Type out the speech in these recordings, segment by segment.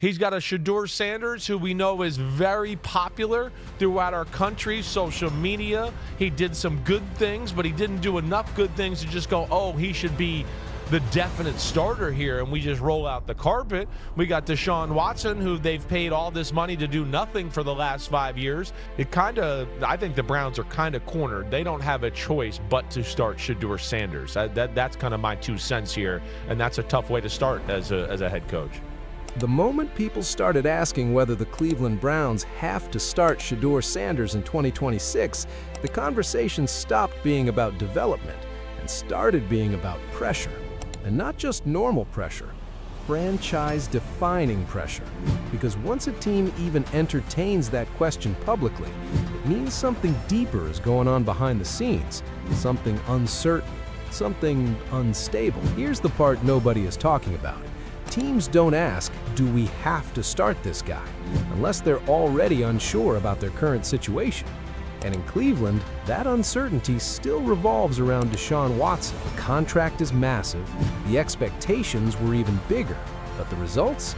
He's got a Shedeur Sanders, who we know is very popular throughout our country, social media. He did some good things, but he didn't do enough good things to just go, oh, he should be the definite starter here, and we just roll out the carpet. We got Deshaun Watson, who they've paid all this money to do nothing for the last 5 years. I think the Browns are kind of cornered. They don't have a choice but to start Shedeur Sanders. That's kind of my 2 cents here, and that's a tough way to start as a head coach. The moment people started asking whether the Cleveland Browns have to start Shedeur Sanders in 2026, the conversation stopped being about development and started being about pressure. And not just normal pressure, franchise-defining pressure. Because once a team even entertains that question publicly, it means something deeper is going on behind the scenes, something uncertain, something unstable. Here's the part nobody is talking about. Teams don't ask, do we have to start this guy, unless they're already unsure about their current situation. And in Cleveland, that uncertainty still revolves around Deshaun Watson. The contract is massive, the expectations were even bigger, but the results,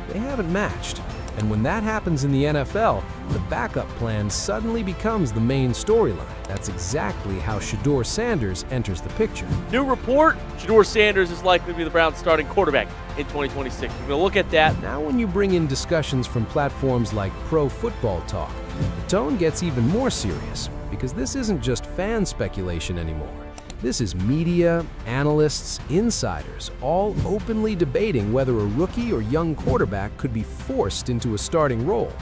they haven't matched. And when that happens in the NFL, the backup plan suddenly becomes the main storyline. That's exactly how Shedeur Sanders enters the picture. New report, Shedeur Sanders is likely to be the Browns' starting quarterback in 2026. We're going to look at that. Now when you bring in discussions from platforms like Pro Football Talk, the tone gets even more serious, because this isn't just fan speculation anymore. This is media, analysts, insiders, all openly debating whether a rookie or young quarterback could be forced into a starting role.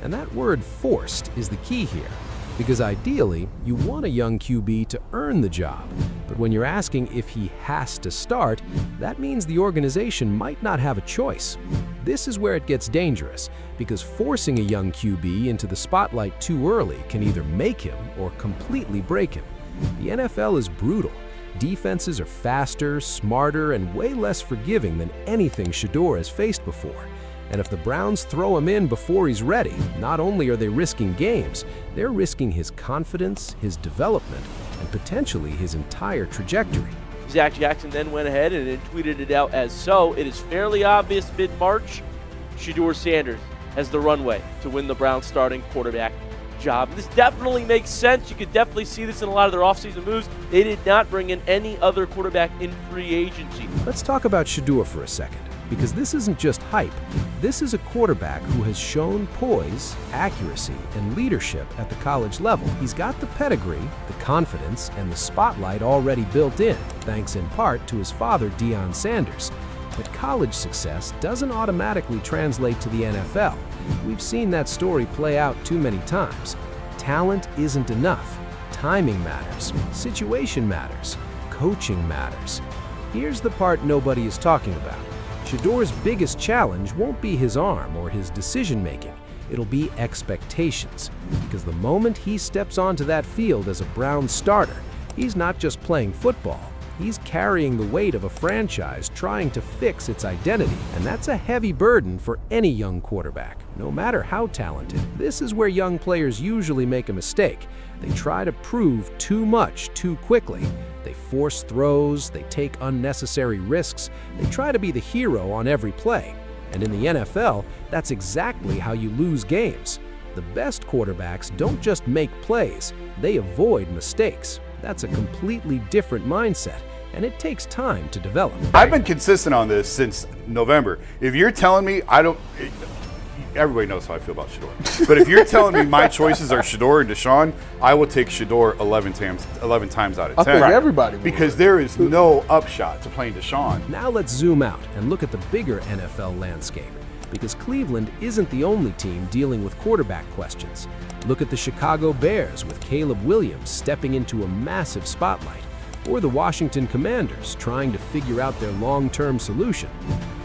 And that word forced is the key here, because ideally, you want a young QB to earn the job. But when you're asking if he has to start, that means the organization might not have a choice. This is where it gets dangerous, because forcing a young QB into the spotlight too early can either make him or completely break him. The NFL is brutal. Defenses are faster, smarter, and way less forgiving than anything Shedeur has faced before. And if the Browns throw him in before he's ready, not only are they risking games, they're risking his confidence, his development, and potentially his entire trajectory. Zach Jackson then went ahead and then tweeted it out as so. It is fairly obvious mid-March, Shedeur Sanders has the runway to win the Browns starting quarterback job. This definitely makes sense. You could definitely see this in a lot of their offseason moves. They did not bring in any other quarterback in free agency. Let's talk about Shedeur for a second, because this isn't just hype. This is a quarterback who has shown poise, accuracy, and leadership at the college level. He's got the pedigree, the confidence, and the spotlight already built in, thanks in part to his father, Deshaun Sanders. But college success doesn't automatically translate to the NFL. We've seen that story play out too many times. Talent isn't enough. Timing matters. Situation matters. Coaching matters. Here's the part nobody is talking about. Shedeur's biggest challenge won't be his arm or his decision-making. It'll be expectations. Because the moment he steps onto that field as a Browns starter, he's not just playing football. He's carrying the weight of a franchise trying to fix its identity, and that's a heavy burden for any young quarterback, no matter how talented. This is where young players usually make a mistake. They try to prove too much too quickly. They force throws, they take unnecessary risks, they try to be the hero on every play. And in the NFL, that's exactly how you lose games. The best quarterbacks don't just make plays, they avoid mistakes. That's a completely different mindset, and it takes time to develop. I've been consistent on this since November. If you're telling me everybody knows how I feel about Shedeur. But if you're telling me my choices are Shedeur and Deshaun, I will take Shedeur 11 times out of 10. I think everybody will. Because there is no upshot to playing Deshaun. Now let's zoom out and look at the bigger NFL landscape, because Cleveland isn't the only team dealing with quarterback questions. Look at the Chicago Bears with Caleb Williams stepping into a massive spotlight, or the Washington Commanders trying to figure out their long-term solution.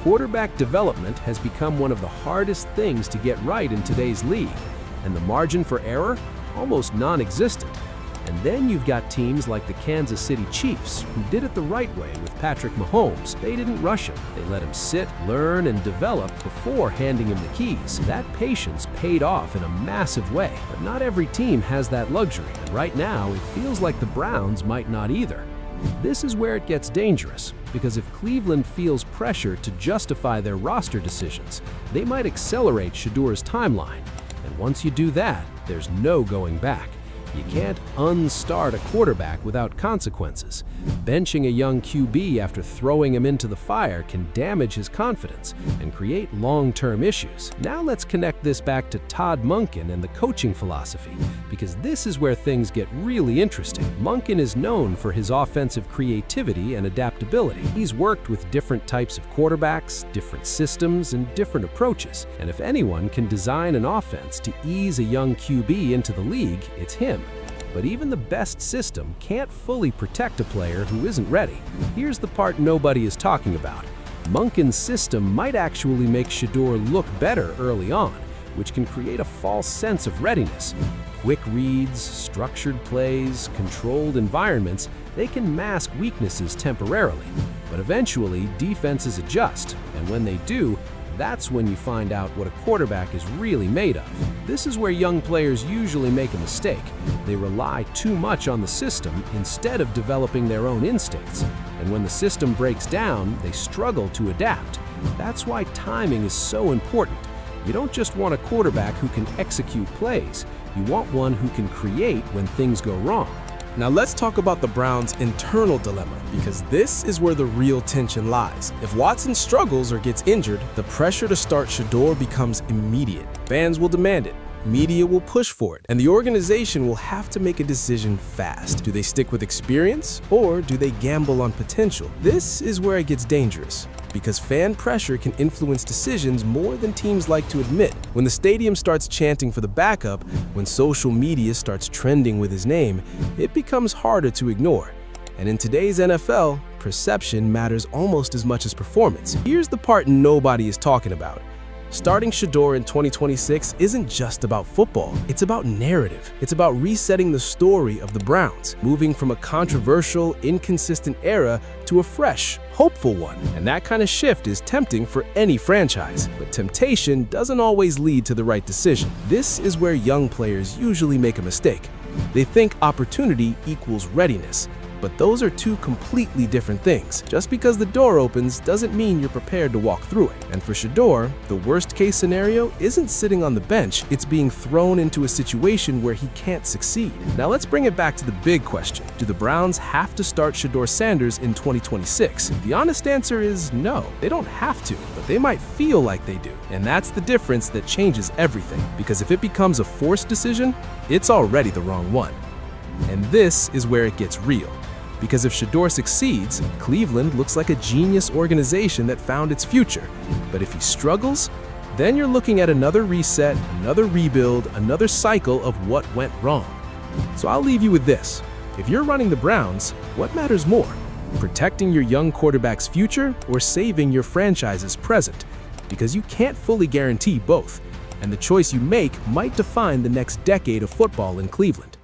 Quarterback development has become one of the hardest things to get right in today's league, and the margin for error almost non-existent. And then you've got teams like the Kansas City Chiefs, who did it the right way with Patrick Mahomes. They didn't rush him. They let him sit, learn, and develop before handing him the keys. That patience paid off in a massive way, but not every team has that luxury. And right now, it feels like the Browns might not either. This is where it gets dangerous, because if Cleveland feels pressure to justify their roster decisions, they might accelerate Shedeur's timeline. And once you do that, there's no going back. You can't unstart a quarterback without consequences. Benching a young QB after throwing him into the fire can damage his confidence and create long-term issues. Now let's connect this back to Todd Monken and the coaching philosophy, because this is where things get really interesting. Monken is known for his offensive creativity and adaptability. He's worked with different types of quarterbacks, different systems, and different approaches. And if anyone can design an offense to ease a young QB into the league, it's him. But even the best system can't fully protect a player who isn't ready. Here's the part nobody is talking about. Monken's system might actually make Shedeur look better early on, which can create a false sense of readiness. Quick reads, structured plays, controlled environments, they can mask weaknesses temporarily. But eventually, defenses adjust, and when they do, that's when you find out what a quarterback is really made of. This is where young players usually make a mistake. They rely too much on the system instead of developing their own instincts. And when the system breaks down, they struggle to adapt. That's why timing is so important. You don't just want a quarterback who can execute plays. You want one who can create when things go wrong. Now let's talk about the Browns' internal dilemma, because this is where the real tension lies. If Watson struggles or gets injured, the pressure to start Shedeur becomes immediate. Fans will demand it. Media will push for it, and the organization will have to make a decision fast. Do they stick with experience, or do they gamble on potential? This is where it gets dangerous, because fan pressure can influence decisions more than teams like to admit. When the stadium starts chanting for the backup, when social media starts trending with his name, it becomes harder to ignore. And in today's NFL, perception matters almost as much as performance. Here's the part nobody is talking about. Starting Shedeur in 2026 isn't just about football, it's about narrative. It's about resetting the story of the Browns, moving from a controversial, inconsistent era to a fresh, hopeful one. And that kind of shift is tempting for any franchise, but temptation doesn't always lead to the right decision. This is where young players usually make a mistake. They think opportunity equals readiness. But those are two completely different things. Just because the door opens doesn't mean you're prepared to walk through it. And for Shedeur, the worst case scenario isn't sitting on the bench, it's being thrown into a situation where he can't succeed. Now let's bring it back to the big question. Do the Browns have to start Shedeur Sanders in 2026? The honest answer is no. They don't have to, but they might feel like they do. And that's the difference that changes everything. Because if it becomes a forced decision, it's already the wrong one. And this is where it gets real. Because if Shedeur succeeds, Cleveland looks like a genius organization that found its future. But if he struggles, then you're looking at another reset, another rebuild, another cycle of what went wrong. So I'll leave you with this. If you're running the Browns, what matters more? Protecting your young quarterback's future or saving your franchise's present? Because you can't fully guarantee both, and the choice you make might define the next decade of football in Cleveland.